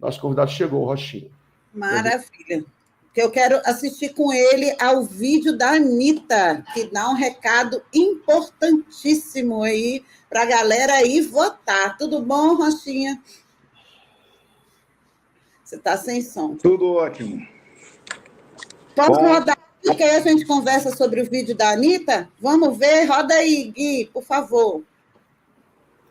Nosso convidado chegou, Rochinha. Maravilha. Eu quero assistir com ele ao vídeo da Anitta, que dá um recado importantíssimo aí para a galera ir votar. Tudo bom, Rochinha? Você está sem som. Tudo ótimo. Pode rodar, porque aí a gente conversa sobre o vídeo da Anitta? Vamos ver? Roda aí, Gui, por favor.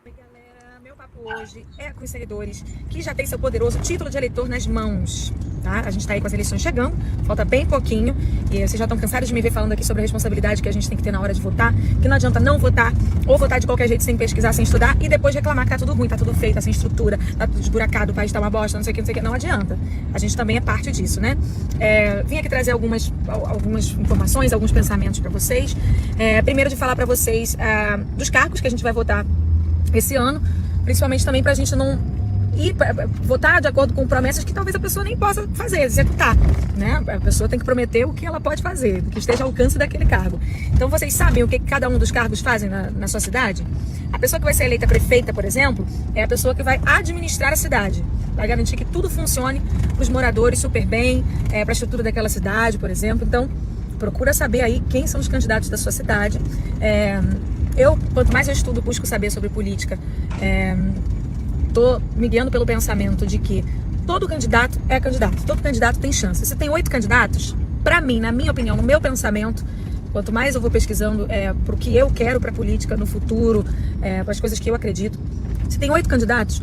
Oi, galera. Meu papo hoje é com os seguidores que já tem seu poderoso título de eleitor nas mãos. Tá? A gente está aí com as eleições chegando, falta bem pouquinho, e vocês já estão cansados de me ver falando aqui sobre a responsabilidade que a gente tem que ter na hora de votar, que não adianta não votar, ou votar de qualquer jeito sem pesquisar, sem estudar, e depois reclamar que tá tudo ruim, tá tudo feio, tá sem estrutura, tá tudo esburacado, o país tá uma bosta, não sei o que, não adianta. A gente também é parte disso, né? Vim aqui trazer algumas informações, alguns pensamentos para vocês. Primeiro de falar para vocês dos cargos que a gente vai votar esse ano, principalmente também pra gente não ir votar de acordo com promessas que talvez a pessoa nem possa fazer, executar, né? A pessoa tem que prometer o que ela pode fazer, que esteja ao alcance daquele cargo. Então, vocês sabem o que cada um dos cargos fazem na sua cidade? A pessoa que vai ser eleita prefeita, por exemplo, é a pessoa que vai administrar a cidade, vai garantir que tudo funcione para os moradores super bem, para a estrutura daquela cidade, por exemplo. Então, procura saber aí quem são os candidatos da sua cidade. Quanto mais eu estudo, busco saber sobre política, estou me guiando pelo pensamento de que todo candidato é candidato, todo candidato tem chance. Se tem 8 candidatos, para mim, na minha opinião, no meu pensamento, quanto mais eu vou pesquisando para o que eu quero para a política no futuro, para as coisas que eu acredito, se tem 8 candidatos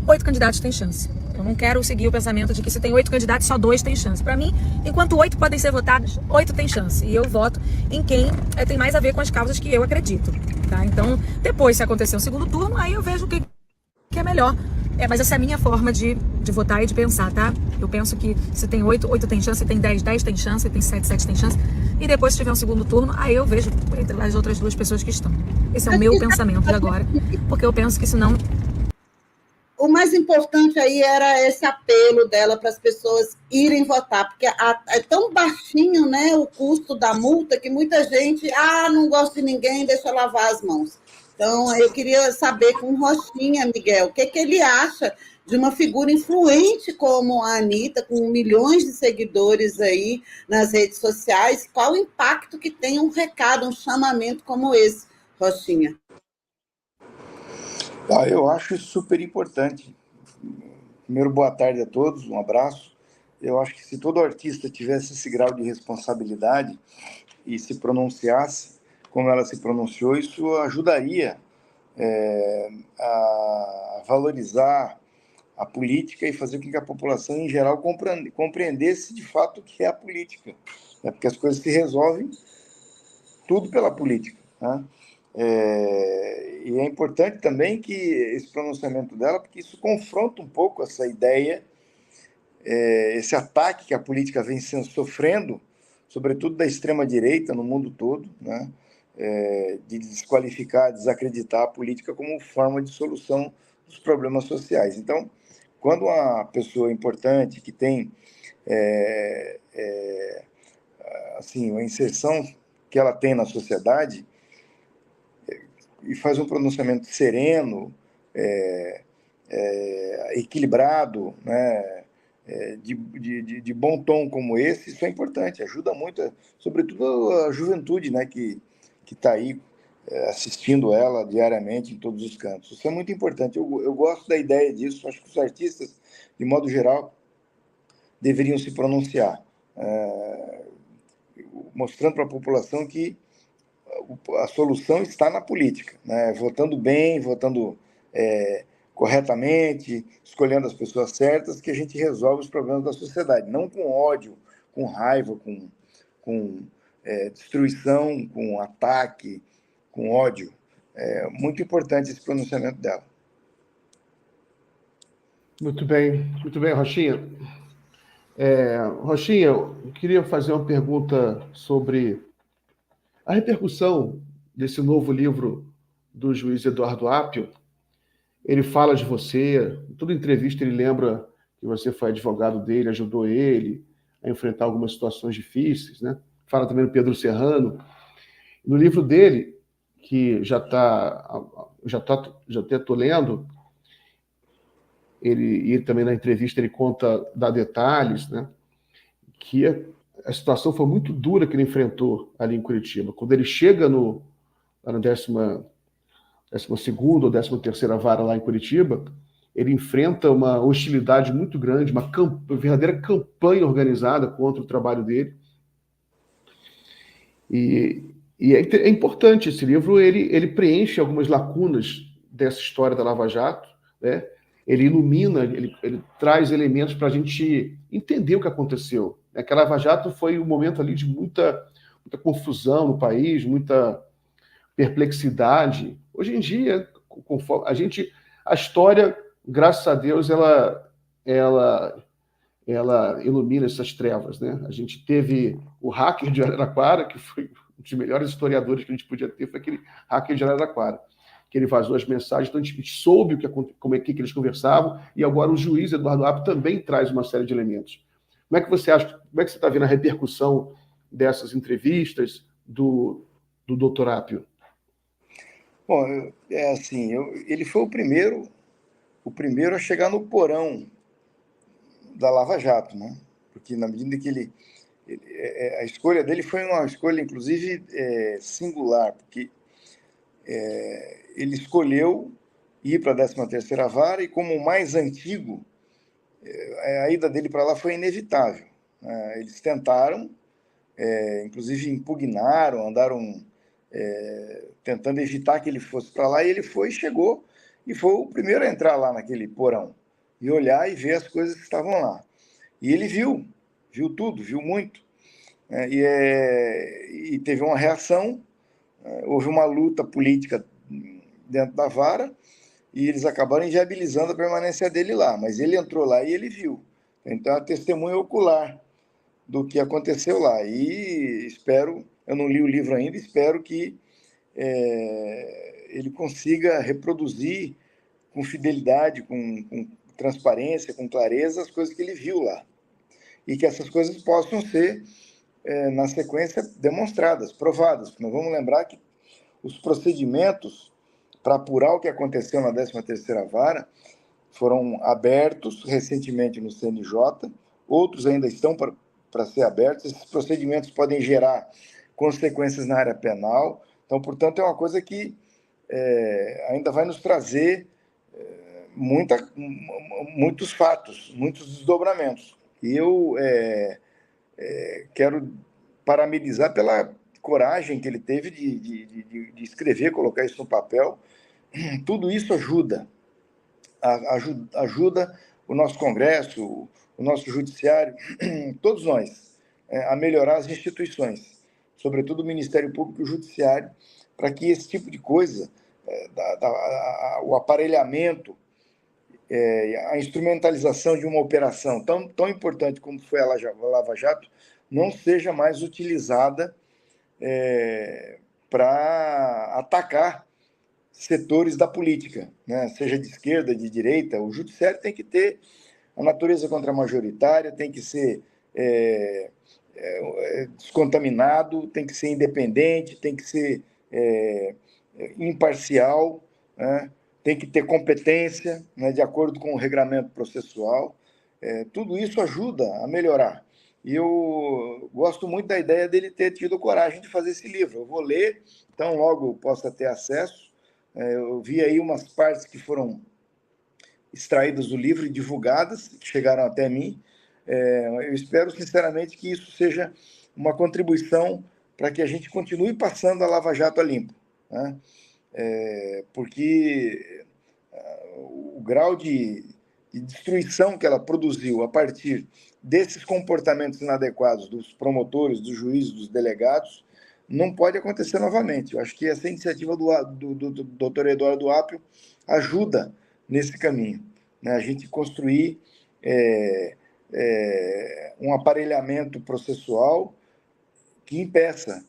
têm chance. Eu não quero seguir o pensamento de que se tem 8 candidatos, só 2 têm chance. Para mim, enquanto 8 podem ser votados, 8 têm chance. E eu voto em quem tem mais a ver com as causas que eu acredito. Tá? Então, depois, se acontecer um segundo turno, aí eu vejo o que é melhor. Mas essa é a minha forma de votar e de pensar, tá? Eu penso que se tem 8 tem chance, se tem 10 tem chance, se tem 7 tem chance. E depois, se tiver um segundo turno, aí eu vejo entre as outras 2 pessoas que estão. Esse é o meu pensamento de agora. Porque eu penso que senão... O mais importante aí era esse apelo dela para as pessoas irem votar, porque é tão baixinho, né, o custo da multa que muita gente, não gosto de ninguém, deixa eu lavar as mãos. Então, eu queria saber com o Rochinha, Miguel, o que ele acha de uma figura influente como a Anitta, com milhões de seguidores aí nas redes sociais, qual o impacto que tem um recado, um chamamento como esse, Rochinha? Eu acho isso super importante. Primeiro, boa tarde a todos, um abraço. Eu acho que se todo artista tivesse esse grau de responsabilidade e se pronunciasse como ela se pronunciou, isso ajudaria a valorizar a política e fazer com que a população em geral compreendesse de fato o que é a política, né? Porque as coisas se resolvem tudo pela política, né? E é importante também que esse pronunciamento dela, porque isso confronta um pouco essa ideia, esse ataque que a política vem sofrendo, sobretudo da extrema-direita no mundo todo, né? De desqualificar, desacreditar a política como forma de solução dos problemas sociais. Então, quando uma pessoa importante que tem assim, a inserção que ela tem na sociedade, e faz um pronunciamento sereno, equilibrado, né, de bom tom como esse, isso é importante, ajuda muito, sobretudo a juventude, né, que está aí assistindo ela diariamente em todos os cantos. Isso é muito importante. Eu gosto da ideia disso, acho que os artistas, de modo geral, deveriam se pronunciar, mostrando para a população que a solução está na política, né? Votando bem, votando corretamente, escolhendo as pessoas certas, que a gente resolve os problemas da sociedade, não com ódio, com raiva, com destruição, com ataque, com ódio. É muito importante esse pronunciamento dela. Muito bem, Rochinha. Rochinha, eu queria fazer uma pergunta sobre a repercussão desse novo livro do juiz Eduardo Apio. Ele fala de você, em toda entrevista ele lembra que você foi advogado dele, ajudou ele a enfrentar algumas situações difíceis, né? Fala também do Pedro Serrano. No livro dele, que já até estou lendo, ele também na entrevista ele dá detalhes, né, que a situação foi muito dura que ele enfrentou ali em Curitiba. Quando ele chega na 12ª ou 13ª vara lá em Curitiba, ele enfrenta uma hostilidade muito grande, uma verdadeira campanha organizada contra o trabalho dele. E é importante esse livro, ele preenche algumas lacunas dessa história da Lava Jato, né? Ele ilumina, ele traz elementos para a gente entender o que aconteceu. A Lava Jato foi um momento ali de muita confusão no país, muita perplexidade. Hoje em dia, a história, graças a Deus, ela ilumina essas trevas, né? A gente teve o hacker de Araraquara, que foi um dos melhores historiadores que a gente podia ter, foi aquele hacker de Araraquara, que ele vazou as mensagens, então a gente soube como é que eles conversavam, e agora o juiz Eduardo Apio também traz uma série de elementos. Como é que você está vendo a repercussão dessas entrevistas do Dr. Apio? Bom, é assim, ele foi o primeiro a chegar no porão da Lava Jato, né? Porque na medida que a escolha dele foi uma escolha, inclusive, singular, porque ele escolheu ir para a 13ª vara e, como o mais antigo, a ida dele para lá foi inevitável. Eles tentaram, inclusive impugnaram, andaram tentando evitar que ele fosse para lá, e ele foi, chegou, e foi o primeiro a entrar lá naquele porão, e olhar e ver as coisas que estavam lá. E ele viu tudo, viu muito, e teve uma reação, houve uma luta política dentro da vara, e eles acabaram inviabilizando a permanência dele lá, mas ele entrou lá e ele viu. Então, a testemunha ocular do que aconteceu lá. E espero, eu não li o livro ainda, espero que ele consiga reproduzir com fidelidade, com transparência, com clareza, as coisas que ele viu lá. E que essas coisas possam ser, na sequência, demonstradas, provadas. Nós vamos lembrar que os procedimentos para apurar o que aconteceu na 13ª vara foram abertos recentemente no CNJ, outros ainda estão para ser abertos. Esses procedimentos podem gerar consequências na área penal. Então, portanto, é uma coisa que ainda vai nos trazer muitos fatos, muitos desdobramentos. E eu quero parabenizar pela coragem que ele teve de escrever, colocar isso no papel. Tudo isso ajuda o nosso Congresso, o nosso Judiciário, todos nós, a melhorar as instituições, sobretudo o Ministério Público e o Judiciário, para que esse tipo de coisa, o aparelhamento, a instrumentalização de uma operação tão importante como foi a Lava Jato, não seja mais utilizada para atacar setores da política, né? Seja de esquerda, de direita. O judiciário tem que ter a natureza contra-majoritária, tem que ser descontaminado, tem que ser independente, tem que ser imparcial, né? Tem que ter competência, né, de acordo com o regramento processual. Tudo isso ajuda a melhorar. E eu gosto muito da ideia dele ter tido coragem de fazer esse livro. Eu vou ler, então logo possa ter acesso. Eu vi aí umas partes que foram extraídas do livro e divulgadas, que chegaram até mim. Eu espero, sinceramente, que isso seja uma contribuição para que a gente continue passando a Lava Jato a limpo, né? Porque o grau de destruição que ela produziu a partir desses comportamentos inadequados dos promotores, dos juízes, dos delegados, não pode acontecer novamente. Eu acho que essa iniciativa do Dr. Eduardo Apio ajuda nesse caminho, né? A gente construir um aparelhamento processual que impeça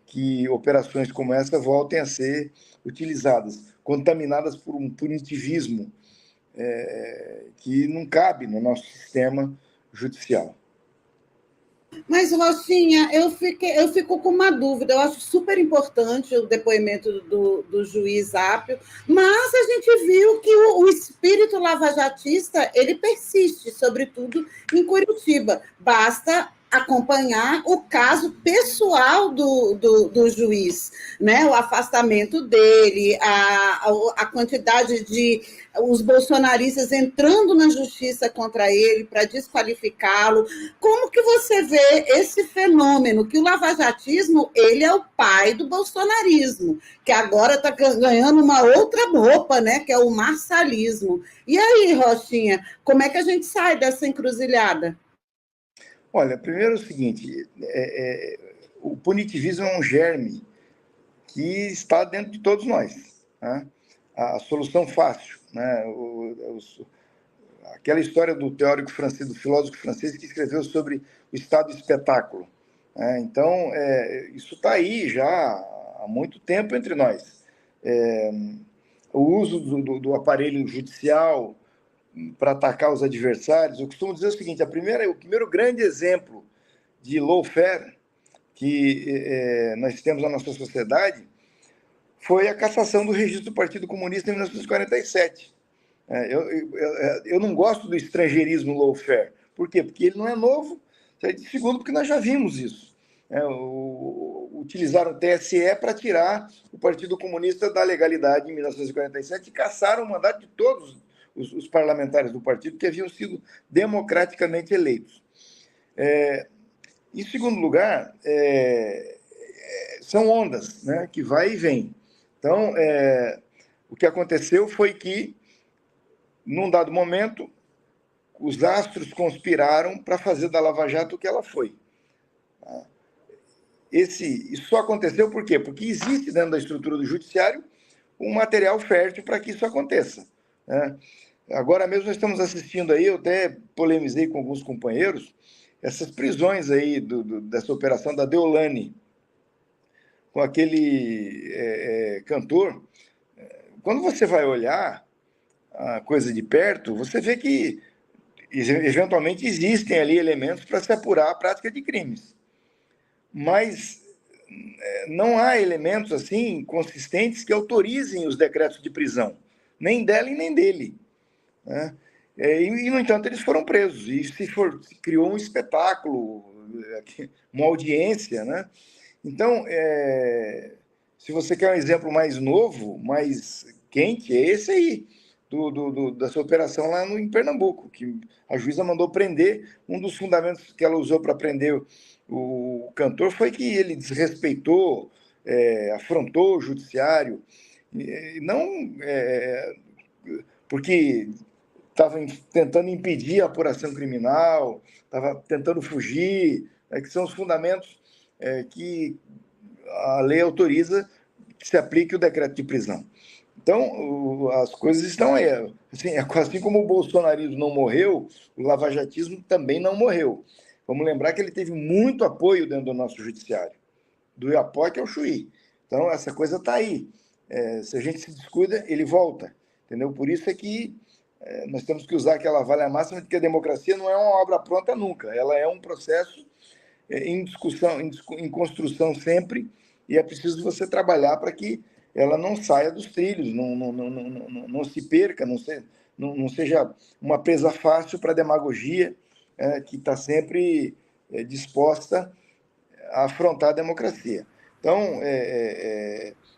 que operações como essa voltem a ser utilizadas, contaminadas por um punitivismo que não cabe no nosso sistema judicial. Mas, Rochinha, eu fico com uma dúvida. Eu acho super importante o depoimento do juiz Apio, mas a gente viu que o espírito lavajatista ele persiste, sobretudo em Curitiba. Basta acompanhar o caso pessoal do juiz, né? O afastamento dele, a quantidade de os bolsonaristas entrando na justiça contra ele para desqualificá-lo. Como que você vê esse fenômeno, que o lavajatismo ele é o pai do bolsonarismo, que agora está ganhando uma outra roupa, né, que é o marçalismo. E aí, Rochinha, como é que a gente sai dessa encruzilhada? Olha, primeiro é o seguinte, o punitivismo é um germe que está dentro de todos nós, né? A solução fácil, né? Aquela história do teórico francês, do filósofo francês que escreveu sobre o estado do espetáculo, né? Então, isso está aí já há muito tempo entre nós. O uso do aparelho judicial para atacar os adversários. Eu costumo dizer o seguinte: o primeiro grande exemplo de lawfare que nós temos na nossa sociedade foi a cassação do registro do Partido Comunista em 1947. Eu não gosto do estrangeirismo lawfare. Por quê? Porque ele não é novo. Segundo, porque nós já vimos isso. Utilizaram o TSE para tirar o Partido Comunista da legalidade em 1947 e cassaram o mandato de todos os parlamentares do partido que haviam sido democraticamente eleitos. Em segundo lugar, são ondas, né, que vai e vem. Então, o que aconteceu foi que, num dado momento, os astros conspiraram para fazer da Lava Jato o que ela foi. Isso só aconteceu por quê? Porque existe dentro da estrutura do judiciário um material fértil para que isso aconteça, né? Agora mesmo nós estamos assistindo aí, eu até polemizei com alguns companheiros, essas prisões aí dessa operação da Deolane, com aquele cantor. Quando você vai olhar a coisa de perto, você vê que eventualmente existem ali elementos para se apurar a prática de crimes. Mas não há elementos assim consistentes que autorizem os decretos de prisão, nem dela e nem dele, né? E, no entanto, eles foram presos. E se criou um espetáculo, uma audiência, né? Então, se você quer um exemplo mais novo, mais quente, é esse aí, dessa operação lá em Pernambuco, que a juíza mandou prender. Um dos fundamentos que ela usou para prender o cantor foi que ele desrespeitou, afrontou o judiciário, não porque estava tentando impedir a apuração criminal, estava tentando fugir, que são os fundamentos que a lei autoriza que se aplique o decreto de prisão. Então, as coisas estão aí. Assim como o bolsonarismo não morreu, o lavajatismo também não morreu. Vamos lembrar que ele teve muito apoio dentro do nosso judiciário, do Iapoque ao Chuí. Então, essa coisa está aí. Se a gente se descuida, ele volta. Entendeu? Por isso é que nós temos que usar aquela valha máxima de que a democracia não é uma obra pronta nunca. Ela é um processo em discussão, em construção sempre, e é preciso você trabalhar para que ela não saia dos trilhos, não se perca, não seja uma presa fácil para a demagogia, que está sempre disposta a afrontar a democracia. Então,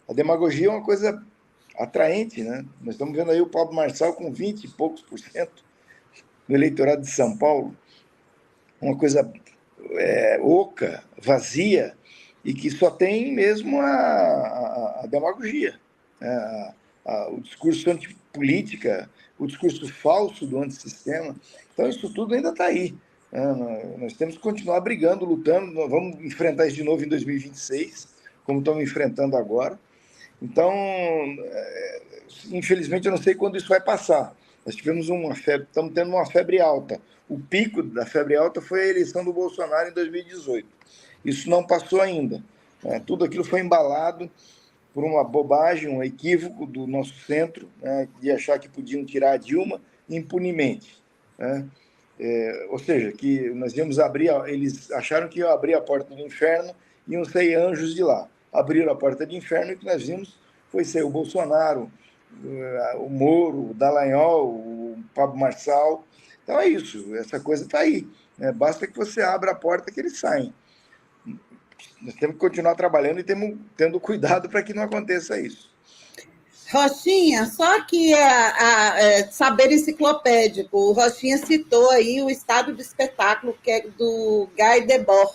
a demagogia é uma coisa atraente, né? Nós estamos vendo aí o Pablo Marçal com 20 e poucos % no eleitorado de São Paulo, uma coisa oca, vazia, e que só tem mesmo a demagogia, o discurso antipolítica, o discurso falso do antissistema. Então, isso tudo ainda está aí. Nós temos que continuar brigando, lutando. Nós vamos enfrentar isso de novo em 2026, como estamos enfrentando agora. Então, infelizmente, eu não sei quando isso vai passar. Nós tivemos estamos tendo uma febre alta. O pico da febre alta foi a eleição do Bolsonaro em 2018. Isso não passou ainda. Tudo aquilo foi embalado por uma bobagem, um equívoco do nosso centro, de achar que podiam tirar a Dilma impunemente. Ou seja, que nós íamos abrir, eles acharam que iam abrir a porta do inferno e iam sair anjos de lá. Abriram a porta do inferno e o que nós vimos foi ser o Bolsonaro, o Moro, o Dallagnol, o Pablo Marçal. Então é isso, essa coisa está aí. Né? Basta que você abra a porta que eles saem. Nós temos que continuar trabalhando e tendo cuidado para que não aconteça isso. Rochinha, só que saber enciclopédico, o Rochinha citou aí o Estado do Espetáculo, que é do Guy Debord,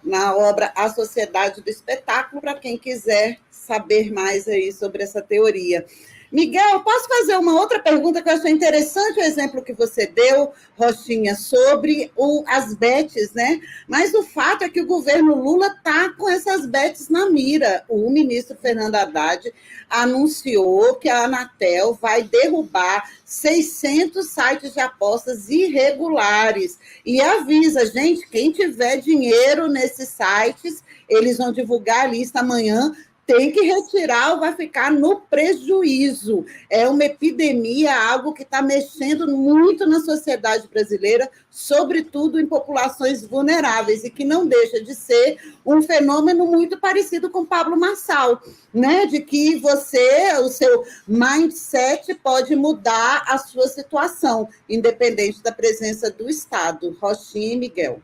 na obra A Sociedade do Espetáculo, para quem quiser saber mais aí sobre essa teoria. Miguel, posso fazer uma outra pergunta que eu achei interessante o exemplo que você deu, Rochinha, sobre as bets, né? Mas o fato é que o governo Lula está com essas bets na mira. O ministro Fernando Haddad anunciou que a Anatel vai derrubar 600 sites de apostas irregulares e avisa, gente, quem tiver dinheiro nesses sites, eles vão divulgar a lista amanhã, tem que retirar ou vai ficar no prejuízo. É uma epidemia, algo que está mexendo muito na sociedade brasileira, sobretudo em populações vulneráveis, e que não deixa de ser um fenômeno muito parecido com Pablo Marçal, né? De que o seu mindset pode mudar a sua situação, independente da presença do Estado. Rochinha e Miguel.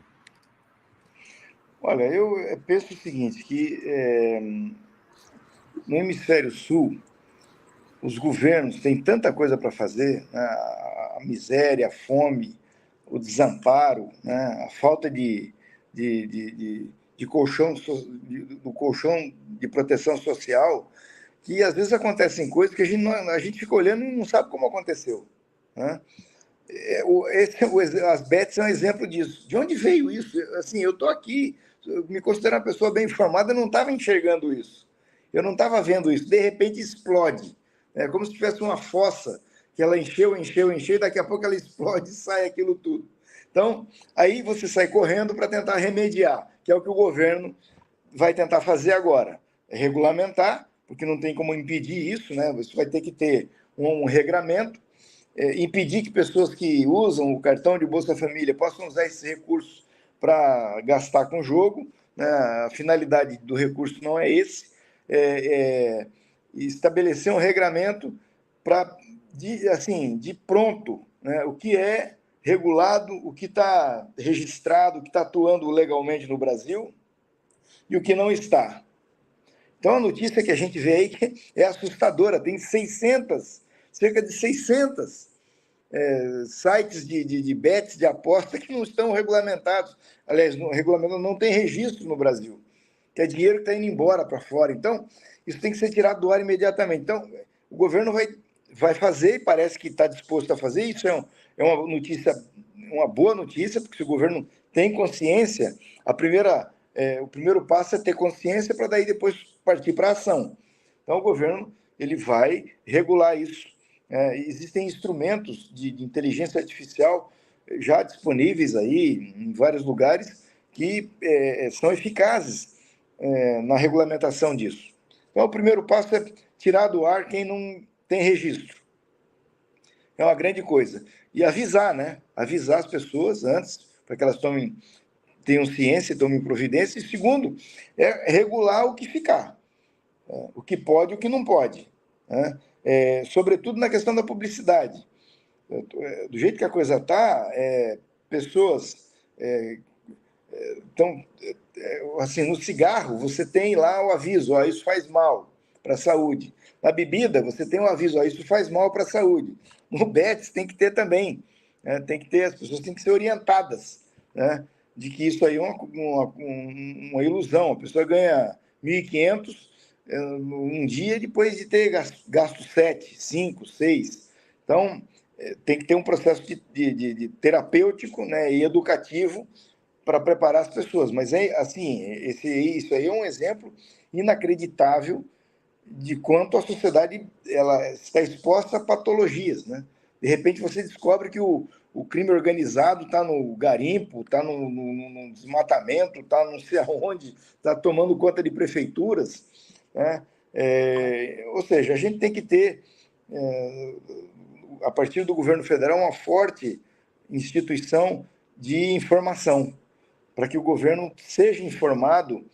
Olha, eu penso o seguinte, que no hemisfério sul, os governos têm tanta coisa para fazer, né? A miséria, a fome, o desamparo, né? A falta de colchão, do colchão de proteção social, que às vezes acontecem coisas que a gente fica olhando e não sabe como aconteceu. Né? As bets são um exemplo disso. De onde veio isso? Assim, eu estou aqui, eu me considero uma pessoa bem informada, não estava enxergando isso. Eu não estava vendo isso. De repente explode. É como se tivesse uma fossa que ela encheu, e daqui a pouco ela explode e sai aquilo tudo. Então, aí você sai correndo para tentar remediar, que é o que o governo vai tentar fazer agora. É regulamentar, porque não tem como impedir isso, né? Você vai ter que ter um regramento, impedir que pessoas que usam o cartão de Bolsa Família possam usar esses recursos para gastar com o jogo. Né? A finalidade do recurso não é esse. Estabelecer um regramento para, de pronto, né, o que é regulado, o que está registrado, o que está atuando legalmente no Brasil e o que não está. Então, a notícia que a gente vê aí é assustadora. Tem cerca de 600 sites de bets, de aposta, que não estão regulamentados. Aliás, no regulamento não tem registro no Brasil, que é dinheiro que está indo embora para fora. Então, isso tem que ser tirado do ar imediatamente. Então, o governo vai fazer, e parece que está disposto a fazer. Isso é uma notícia, uma boa notícia, porque se o governo tem consciência, o primeiro passo é ter consciência para daí depois partir para a ação. Então, o governo ele vai regular isso. Existem instrumentos de inteligência artificial já disponíveis aí em vários lugares que são eficazes na regulamentação disso. Então, o primeiro passo é tirar do ar quem não tem registro. É uma grande coisa. E avisar, né? Avisar as pessoas antes, para que elas tenham ciência e tomem providência. E segundo, é regular o que ficar. O que pode e o que não pode. Né? Sobretudo na questão da publicidade. Do jeito que a coisa está, pessoas... Então, assim, no cigarro, você tem lá o aviso, isso faz mal para a saúde. Na bebida, você tem o aviso, isso faz mal para a saúde. No Betis tem que ter também. Né? As pessoas têm que ser orientadas, né? De que isso aí é uma ilusão. A pessoa ganha 1.500 um dia depois de ter gasto 7, 5, 6. Então, tem que ter um processo de terapêutico, né, e educativo para preparar as pessoas. Mas, assim, isso aí é um exemplo inacreditável de quanto a sociedade ela está exposta a patologias. Né? De repente, você descobre que o crime organizado está no garimpo, está no desmatamento, está não sei aonde, está tomando conta de prefeituras. Né? Ou seja, a gente tem que ter, a partir do governo federal, uma forte instituição de informação, para que o governo seja informado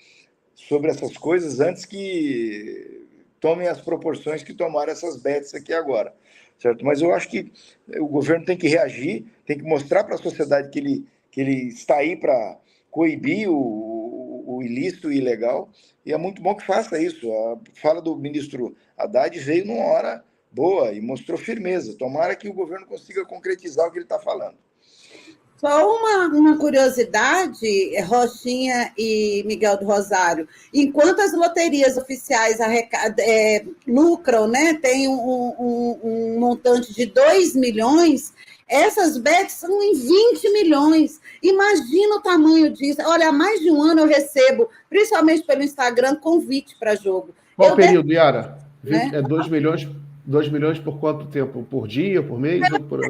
sobre essas coisas antes que tomem as proporções que tomaram essas bets aqui agora, certo? Mas eu acho que o governo tem que reagir, tem que mostrar para a sociedade que ele está aí para coibir o ilícito e ilegal, e é muito bom que faça isso. A fala do ministro Haddad veio numa hora boa e mostrou firmeza. Tomara que o governo consiga concretizar o que ele está falando. Só uma curiosidade, Rochinha e Miguel do Rosário. Enquanto as loterias oficiais lucram, né, tem um montante de 2 milhões, essas bets são em 20 milhões. Imagina o tamanho disso. Olha, há mais de um ano eu recebo, principalmente pelo Instagram, convite para jogo. Qual período, Yara? Né? 2 milhões por quanto tempo? Por dia, por mês? Ou por...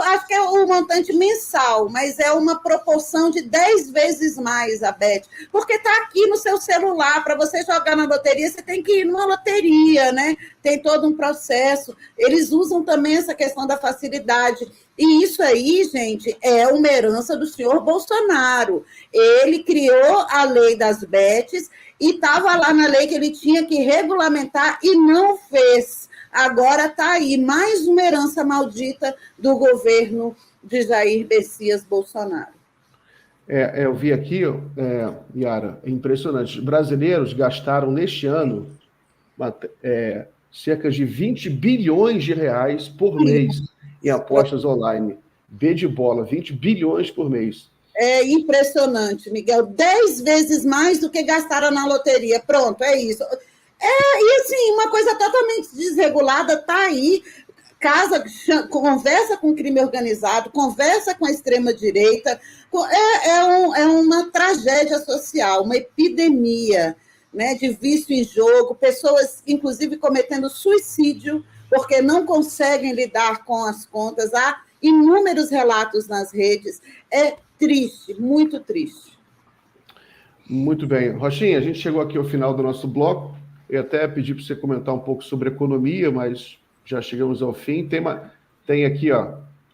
Acho que é o montante mensal, mas é uma proporção de 10 vezes mais a Bet, porque está aqui no seu celular. Para você jogar na loteria, você tem que ir numa loteria, né? Tem todo um processo. Eles usam também essa questão da facilidade. E isso aí, gente, é uma herança do senhor Bolsonaro. Ele criou a lei das bets e estava lá na lei que ele tinha que regulamentar e não fez. Agora está aí mais uma herança maldita do governo de Jair Messias Bolsonaro. Eu vi aqui, Yara, é impressionante. Os brasileiros gastaram neste ano cerca de 20 bilhões de reais por mês em apostas online. B de bola, 20 bilhões por mês. É impressionante, Miguel. 10 vezes mais do que gastaram na loteria. Pronto, é isso. E assim, uma coisa totalmente desregulada está aí. Conversa com o crime organizado, conversa com a extrema-direita. É uma tragédia social, uma epidemia, né, de vício em jogo, pessoas, inclusive, cometendo suicídio porque não conseguem lidar com as contas. Há inúmeros relatos nas redes. É triste, muito triste. Muito bem. Rochinha, a gente chegou aqui ao final do nosso bloco. Eu até pedi para você comentar um pouco sobre economia, mas já chegamos ao fim. Tem aqui,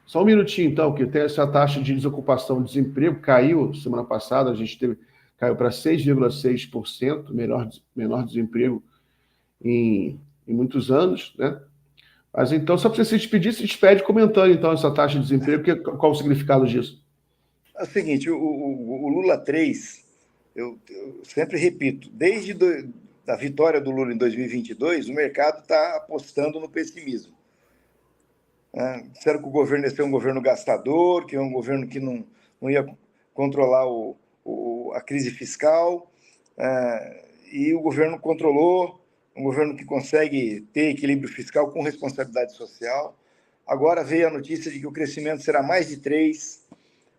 só um minutinho, então, que tem essa taxa de desocupação, desemprego, caiu semana passada, caiu para 6,6%, menor desemprego em muitos anos, né? Mas então, só para você se despedir, se despede comentando, então, essa taxa de desemprego, qual o significado disso? É o seguinte, o Lula 3, eu sempre repito, desde a vitória do Lula em 2022, o mercado está apostando no pessimismo. Disseram que o governo ia ser um governo gastador, que é um governo que não ia controlar a crise fiscal, e o governo controlou, um governo que consegue ter equilíbrio fiscal com responsabilidade social. Agora veio a notícia de que o crescimento será mais de 3%,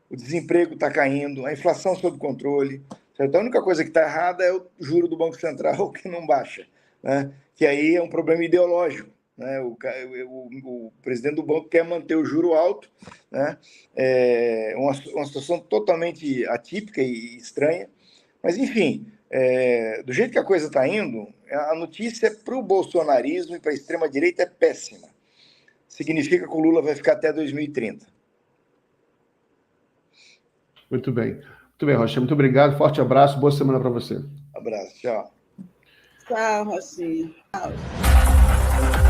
o desemprego está caindo, a inflação sob controle. Certo? A única coisa que está errada é o juro do Banco Central, que não baixa, né? Que aí é um problema ideológico. Né? O presidente do banco quer manter o juro alto, né? É uma situação totalmente atípica e estranha. Mas, enfim, do jeito que a coisa está indo, a notícia para o bolsonarismo e para a extrema-direita é péssima. Significa que o Lula vai ficar até 2030. Muito bem. Muito bem, Rochinha. Muito obrigado. Forte abraço. Boa semana para você. Abraço. Tchau. Tchau, Rochinha. Tchau.